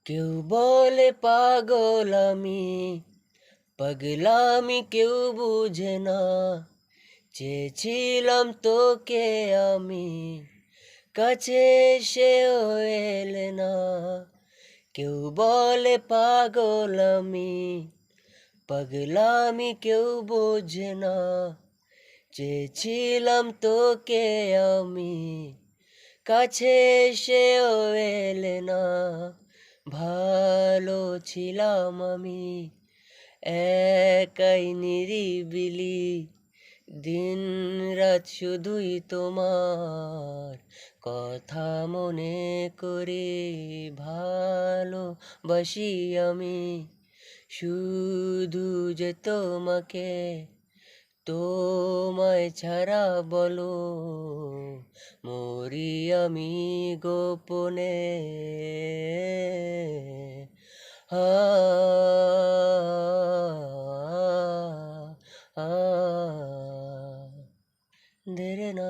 কেউ বলে পাগল আমি, পাগলামি কেউ বুঝে না। চেয়েছিলাম তোকে আমি, কাছে সেও এলে না। কেউ বলে পাগল আমি, পাগলামি কেউ বোঝে না। চেয়েছিলাম তোকে আমি, কাছে সেও এলে না। ভালো ছিলাম আমি, একাই নিরিবিলি, দিন রাত শুধুই তোমার কথা মনে করে। ভালোবাসি আমি শুধু যে তোমাকে, তোমায় ছাড়া বলো মরি আমি গোপনে। আ আ দেরে না।